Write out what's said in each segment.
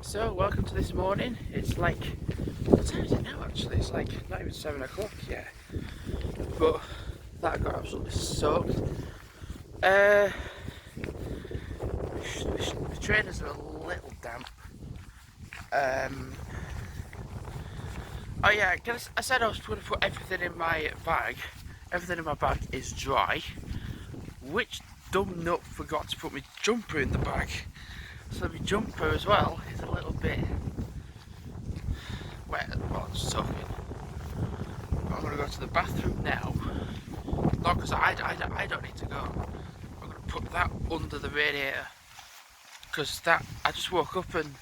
So, welcome to this morning. It's like, what time is it now actually? It's like not even 7 o'clock yet. But that got absolutely soaked. The trainers are a little damp. Oh yeah, I said I was going to put everything in my bag. Everything in my bag is dry. Which dumb nut forgot to put my jumper in the bag. So my jumper as well is a little bit wet while it's soaking. I'm going to go to the bathroom now. Not because I don't need to go. I'm going to put that under the radiator. Because I just woke up and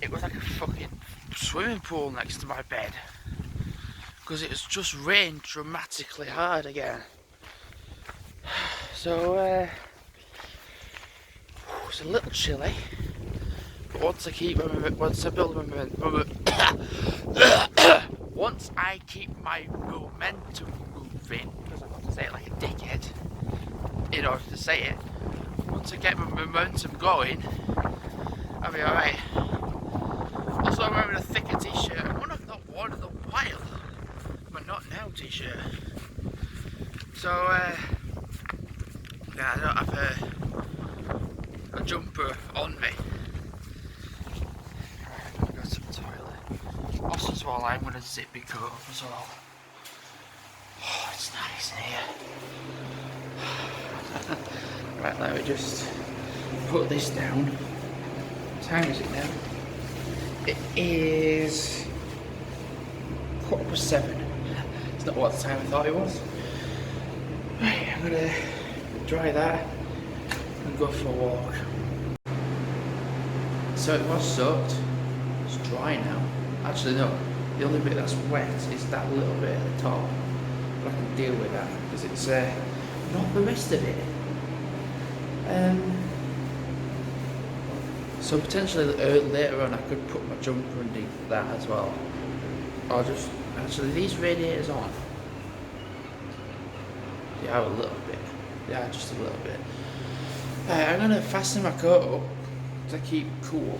it was like a fucking swimming pool next to my bed. Because it has just rained dramatically hard again. So, it's a little chilly. But once I keep my momentum moving, because I've got to say it like a dickhead in order to say it. Once I get my momentum going, I'll be alright. Also, I'm wearing a thicker t-shirt, and one I've not worn in a while. My Not Now t-shirt. So, yeah, I don't have a jumper on me. Right, I'm gonna go to the toilet. Also, as well, I'm gonna zip it up as well. Oh, it's nice in here. Right, let me just put this down. What time is it now? It is 7:15. It's not what time I thought it was. Right, I'm gonna dry that and go for a walk. So it was soaked. It's dry now. Actually no, the only bit that's wet is that little bit at the top. But I can deal with that because it's not the rest of it. So potentially later on I could put my jumper underneath that as well. Or just, actually these radiators on. They are a little bit. They are just a little bit. I'm going to fasten my coat up to keep cool.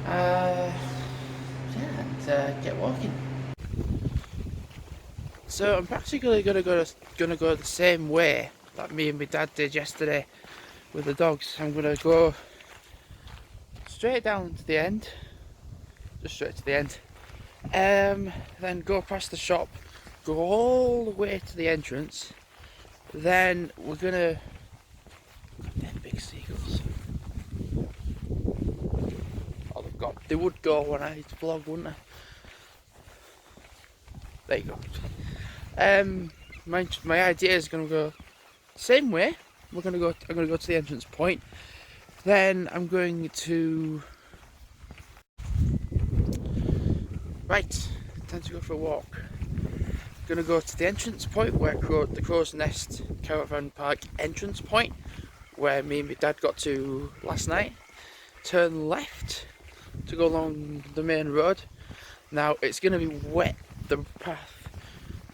Yeah, and get walking. So I'm practically gonna go the same way that me and my dad did yesterday with the dogs. I'm gonna go straight down to the end, just straight to the end. Then go past the shop, go all the way to the entrance. Then we're gonna. Them big seagulls. Oh, they would go when I vlog, wouldn't they? There you go. My idea is gonna go same way. I'm gonna go to the entrance point. Then I'm going to. Right, time to go for a walk. Gonna go to the entrance point where the Crow's Nest Caravan Park entrance point, where me and my dad got to last night. Turn left to go along the main road. Now it's gonna be wet, the path,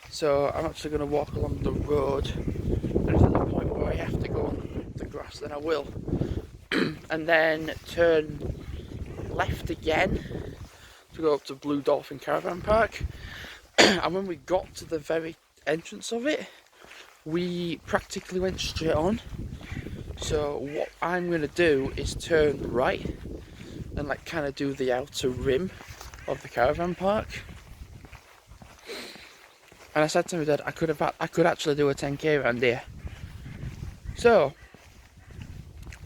so I'm actually gonna walk along the road. And if at the point where I have to go on the grass, then I will. And then turn left again to go up to Blue Dolphin Caravan Park. And when we got to the very entrance of it, we practically went straight on. So what I'm going to do is turn right and like kind of do the outer rim of the caravan park. And I said to my dad, I could actually do a 10K around here. So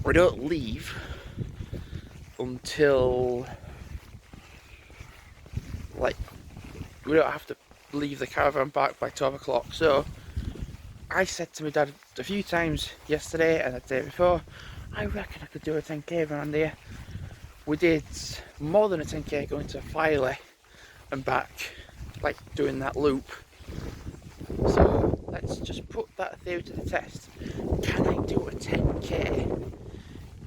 we don't leave until like we don't have to leave the caravan park by 12 o'clock. So I said to my dad a few times yesterday and the day before, I reckon I could do a 10K around here. We did more than a 10K going to Filey and back, like doing that loop. So let's just put that theory to the test. Can I do a 10K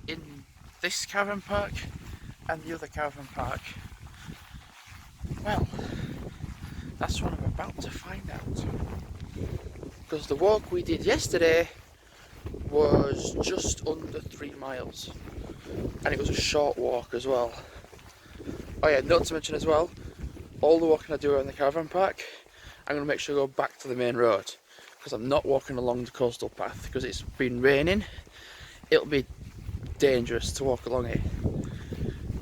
in this caravan park and the other caravan park? Well, that's what I'm about to find out. Because the walk we did yesterday was just under 3 miles. and it was a short walk as well. Oh yeah, not to mention as well, all the walking I do around the caravan park, I'm going to make sure I go back to the main road, because I'm not walking along the coastal path because it's been raining. It'll be dangerous to walk along it,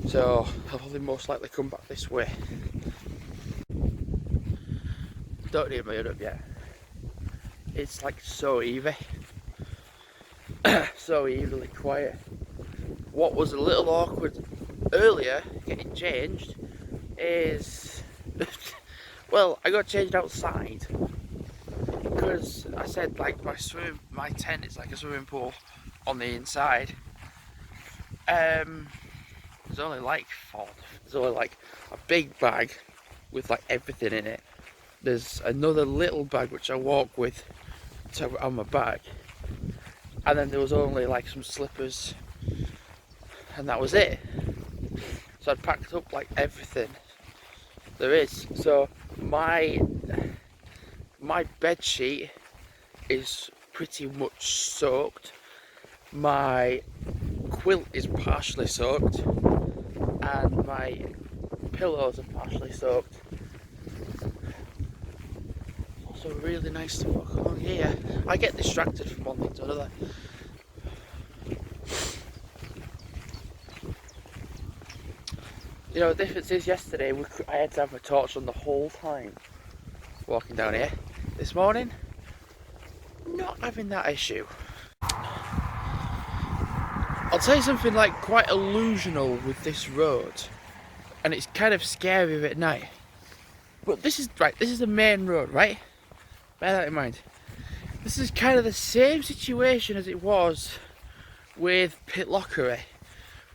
so I'll probably most likely come back this way. Don't need my hood up yet. It's like so easy. So evenly quiet. What was a little awkward earlier getting changed is well, I got changed outside because I said like my tent is like a swimming pool on the inside. There's only like a big bag with like everything in it. There's another little bag which I walk with on my back, and then there was only like some slippers, and that was it. So I'd packed up like everything there is. So my bed sheet is pretty much soaked. My quilt is partially soaked, and my pillows are partially soaked. It's also really nice to walk along here. I get distracted from one thing to another. You know, the difference is yesterday I had to have my torch on the whole time walking down here. This morning, not having that issue. I'll tell you something like quite illusional with this road, and it's kind of scary at night. But this is the main road, right? Bear that in mind. This is kind of the same situation as it was with Pitlochry,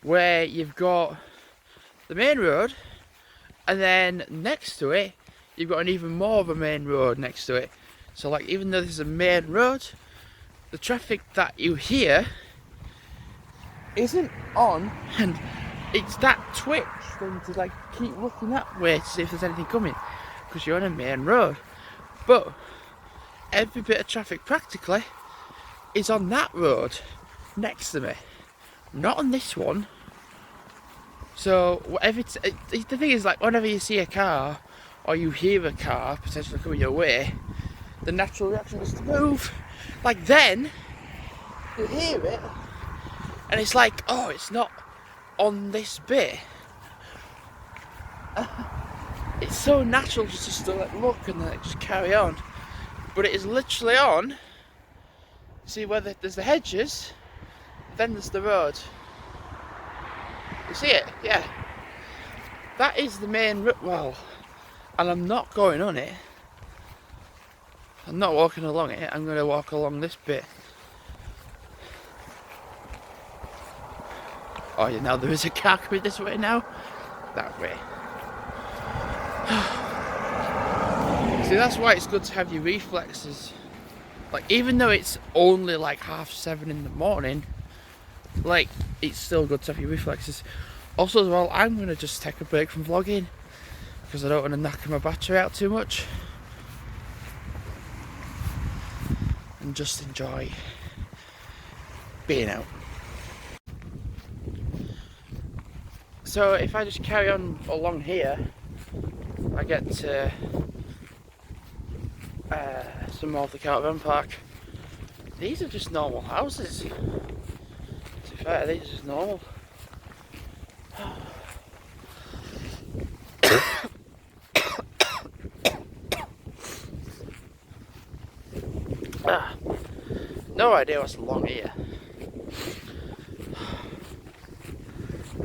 where you've got the main road, and then next to it you've got an even more of a main road next to it. So like, even though this is a main road, the traffic that you hear isn't on, and it's that twitch thing to like keep looking that way to see if there's anything coming, because you're on a main road. But every bit of traffic practically is on that road next to me, not on this one. So whatever the thing is, like, whenever you see a car or you hear a car potentially coming your way, the natural reaction is to move. Like, then you hear it and it's like, oh, it's not on this bit. It's so natural just to like look and then just carry on, but it is literally on. See where there's the hedges, then there's the road. You see it? Yeah. That is the main route. Well, and I'm not going on it. I'm not walking along it. I'm going to walk along this bit. Oh yeah, now there is a car coming this way now. That way. See, that's why it's good to have your reflexes. Like, even though it's only like 7:30 in the morning, like, it's still good to have your reflexes. Also as well, I'm going to just take a break from vlogging because I don't want to knock my battery out too much, and just enjoy being out. So if I just carry on along here, I get to some more of the caravan park. These are just normal houses. To be fair, these are just normal. No idea what's along here.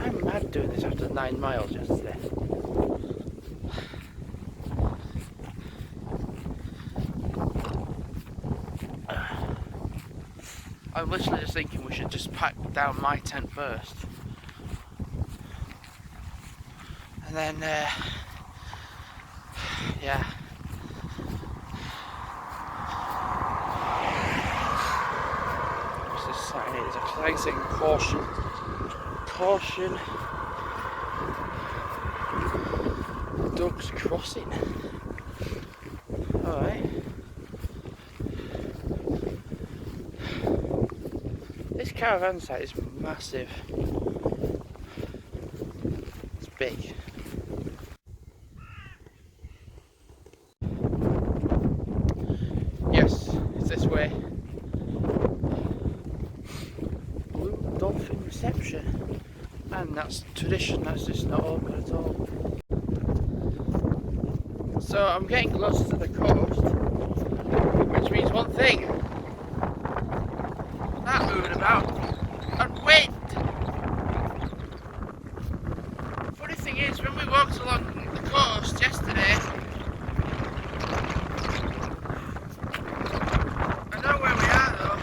I'm mad doing this after 9 miles yesterday. I'm literally just thinking we should just pack down my tent first, and then yeah. What's this sign? It's actually saying caution. Caution. Ducks crossing. Alright. This caravan site is massive. It's big. Yes, it's this way. Blue Dolphin reception. And that's tradition, that's just not open at all. So I'm getting closer to the coast, which means one thing. That moving about and wind. Funny thing is, when we walked along the coast yesterday, I know where we are though.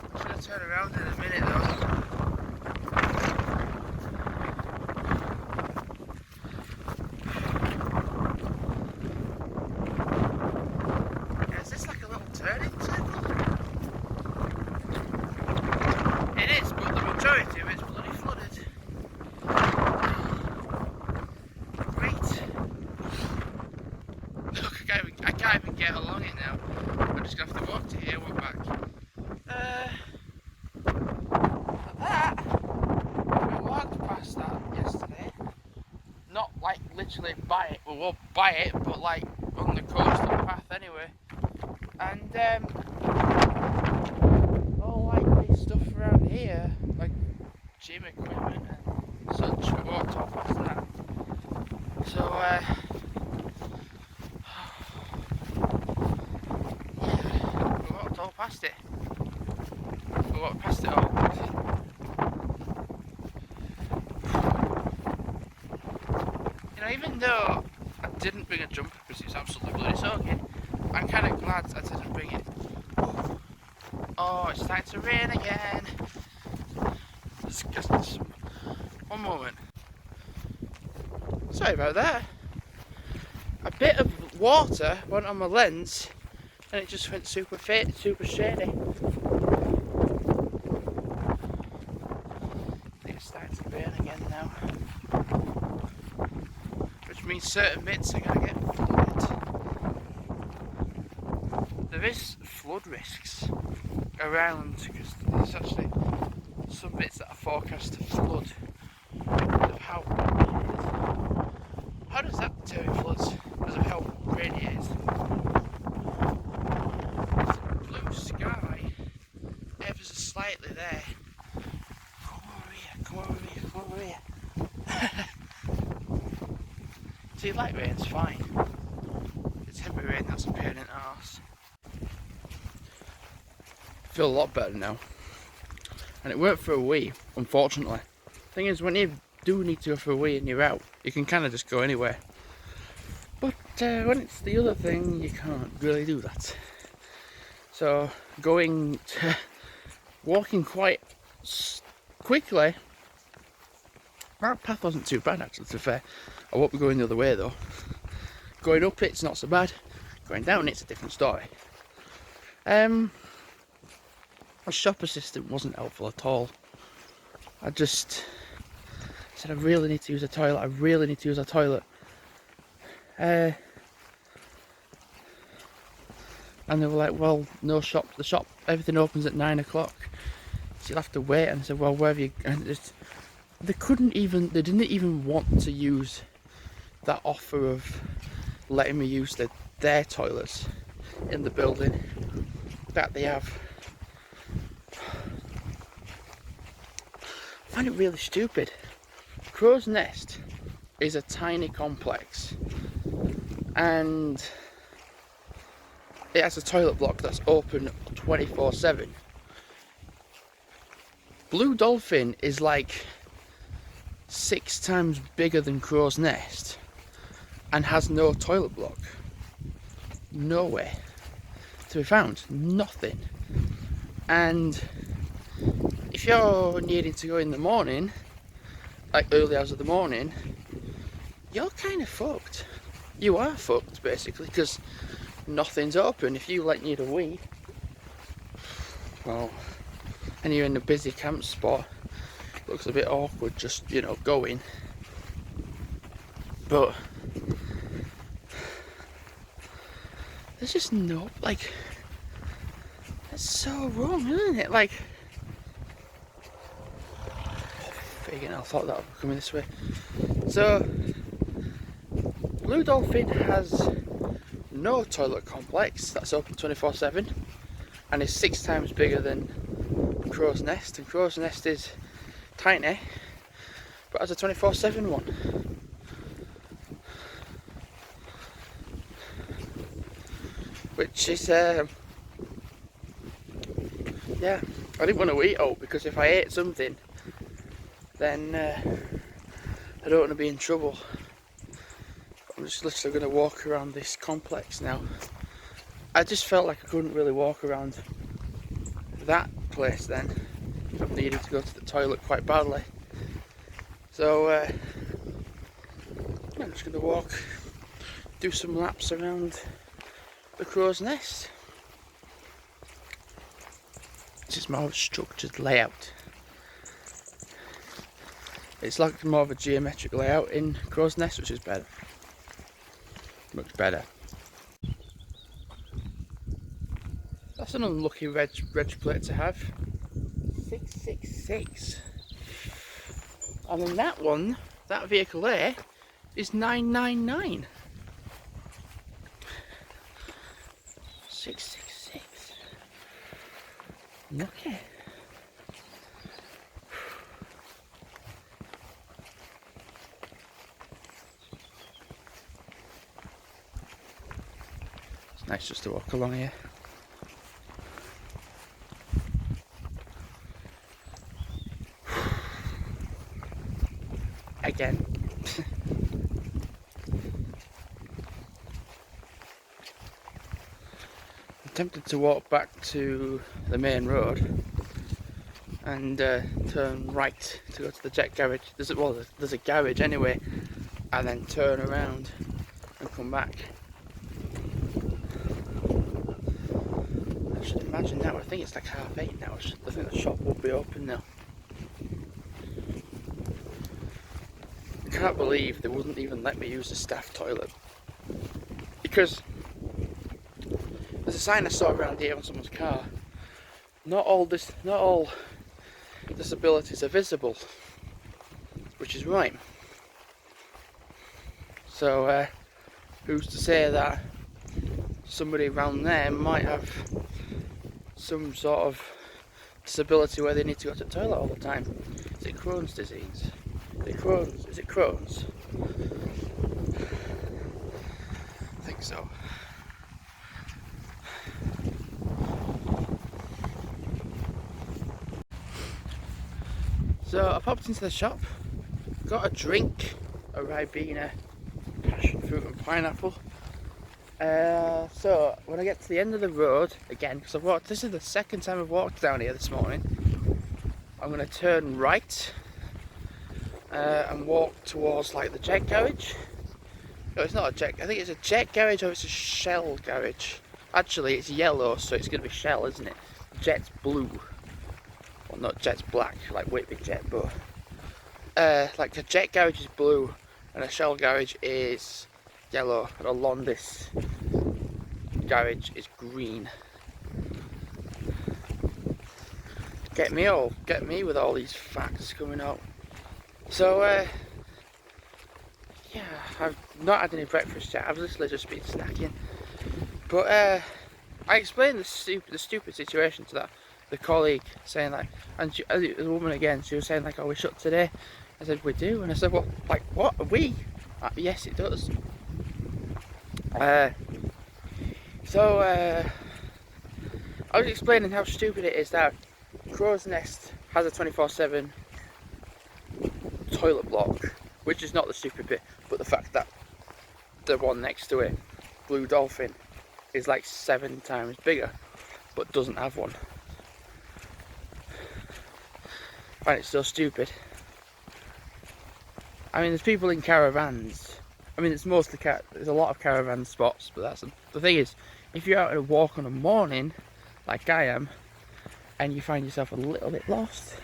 I'm just gonna turn around in a minute though. Is this like a little turning circle? It is, but the majority of it's bloody flooded. Great. Look, I can't even get along it now. I'm just gonna have to walk to here, walk back. Like that. We walked past that yesterday. Not like literally by it, we walked by it, but like on the coastal path anyway. And all like big stuff around here, like gym equipment and such, we walked all past that. So yeah, we walked all past it. We walked past it all. You know, even though I didn't bring a jumper because it's absolutely bloody soaking, I'm kind of glad I didn't bring it. Oh, it's starting to rain again. Just one moment. Sorry about that. A bit of water went on my lens and it just went super shady. I think it's starting to rain again now. Which means certain bits are going to get flooded. There is flood risks around because there's actually some bits that are forecast to flood because of how windy it is. How does that determine floods? Because of how rainy it is. Blue sky, ever so slightly there. Come over here, come over here, come over here. See, light rain's fine. It's heavy rain that's a pain in the arse. I feel a lot better now. And it worked for a wee, unfortunately. Thing is, when you do need to go for a wee and you're out, you can kind of just go anywhere. But when it's the other thing, you can't really do that. So walking quite quickly. That path wasn't too bad actually, to be fair. I won't be going the other way though. Going up it's not so bad. Going down it's a different story. My shop assistant wasn't helpful at all. I just said I really need to use a toilet, I really need to use a toilet. And they were like, well, no shop, the shop, everything opens at 9 o'clock. So you'll have to wait. And I said, well, where have you, and they didn't even want to use that offer of letting me use their toilets in the building that they have. I find it really stupid. Crow's Nest is a tiny complex and it has a toilet block that's open 24/7. Blue Dolphin is like 6 times bigger than Crow's Nest and has no toilet block. Nowhere to be found. Nothing. And if you're needing to go in the morning, like early hours of the morning, you're kind of fucked. You are fucked basically because nothing's open. If you like need a wee, well, and you're in a busy camp spot, it looks a bit awkward just, you know, going. But there's just no, like, it's so wrong, isn't it? Like, again, I thought that would be coming this way. So, Blue Dolphin has no toilet complex that's open 24/7 and is 6 times bigger than Crow's Nest, and Crow's Nest is tiny but has a 24/7 one. Which is, yeah, I didn't want to eat out because if I ate something then I don't want to be in trouble. I'm just literally going to walk around this complex now. I just felt like I couldn't really walk around that place then. I needed to go to the toilet quite badly. So I'm just going to walk, do some laps around the Crow's Nest. It's just more of a structured layout. It's like more of a geometric layout in Crow's Nest, which is better. Much better. That's an unlucky reg plate to have. 666. And then that one, that vehicle there, is 999. 666. Lucky. It's nice just to walk along here. Again. I'm tempted to walk back to the main road and turn right to go to the jet garage. There's a garage anyway, and then turn around and come back. I should imagine now. I think it's like 8:30 now. I think the shop will be open now. I can't believe they wouldn't even let me use the staff toilet, because there's a sign I saw around here on someone's car. Not all disabilities are visible, which is right. So who's to say that somebody around there might have some sort of disability where they need to go to the toilet all the time? Is it Crohn's disease? Is it Crohn's? I think so. So I popped into the shop, got a drink, a Ribena, passion fruit and pineapple. So when I get to the end of the road, again, because this is the second time I've walked down here this morning, I'm going to turn right and walk towards like the jet garage. No, it's not a jet, I think it's a jet garage or it's a shell garage. Actually it's yellow, so it's going to be shell, isn't it? Jet's blue. Well, not jet's black, like Whitby jet, but like a jet garage is blue and a shell garage is yellow, and a Londis garage is green. Get me with all these facts coming out. So yeah, I've not had any breakfast yet. I've literally just been snacking. But I explained the stupid situation to the colleague, saying like, and the woman again, she was saying like, "Oh, we shut today." I said, "We do," and I said, "Well, like what? Are we?" Yes, it does. So I was explaining how stupid it is that Crow's Nest has a 24/7 toilet block, which is not the stupid bit, but the fact that the one next to it, Blue Dolphin, is like 7 times bigger, but doesn't have one. I find it so stupid. I mean, there's people in caravans. I mean, it's mostly there's a lot of caravan spots, but that's the thing is, if you're out on a walk on a morning, like I am, and you find yourself a little bit lost,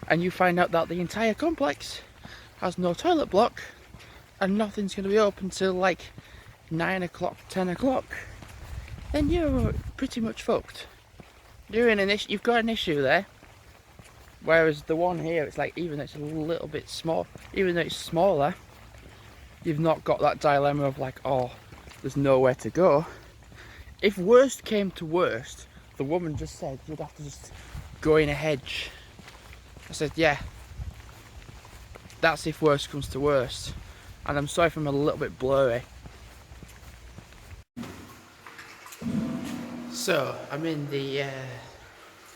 and you find out that the entire complex has no toilet block, and nothing's going to be open till like 9 o'clock, 10 o'clock, then you're pretty much fucked. You've got an issue there. Whereas the one here, it's like, even though it's a little bit small, even though it's smaller, you've not got that dilemma of like, oh, there's nowhere to go. If worst came to worst, the woman just said you'd have to just go in a hedge. I said, yeah, that's if worst comes to worst. And I'm sorry if I'm a little bit blurry. So, I'm in the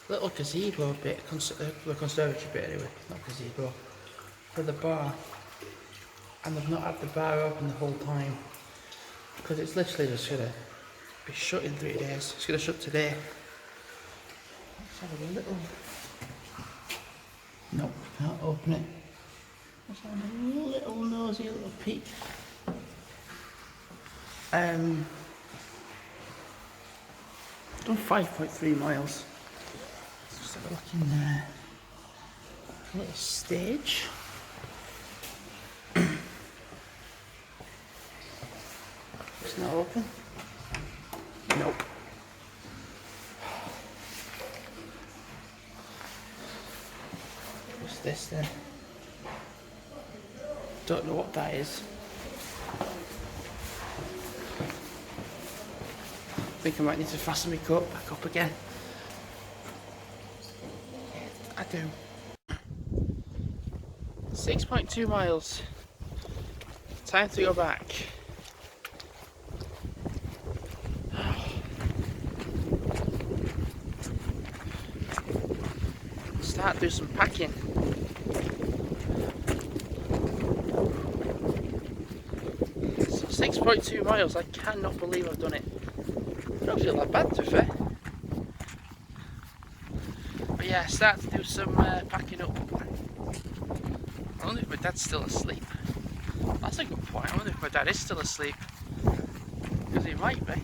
little gazebo bit, the conservatory bit anyway, not gazebo, for the bar. And I've not had the bar open the whole time, because it's literally just going to be shut in 3 days. It's going to shut today. Let's have a little... Nope, can't open it. Let's have a little nosy little peek. Done 5.3 miles. Let's just have a look in there. A little stage. It's not open. Nope. What's this then? Don't know what that is. I think I might need to fasten my coat back up again. I do. 6.2 miles. Time to go back. Start do some packing. So 6.2 miles, I cannot believe I've done it. I don't feel that bad to be fair. But yeah, start to do some packing up. I wonder if my dad's still asleep. That's a good point. I wonder if my dad is still asleep. Because he might be.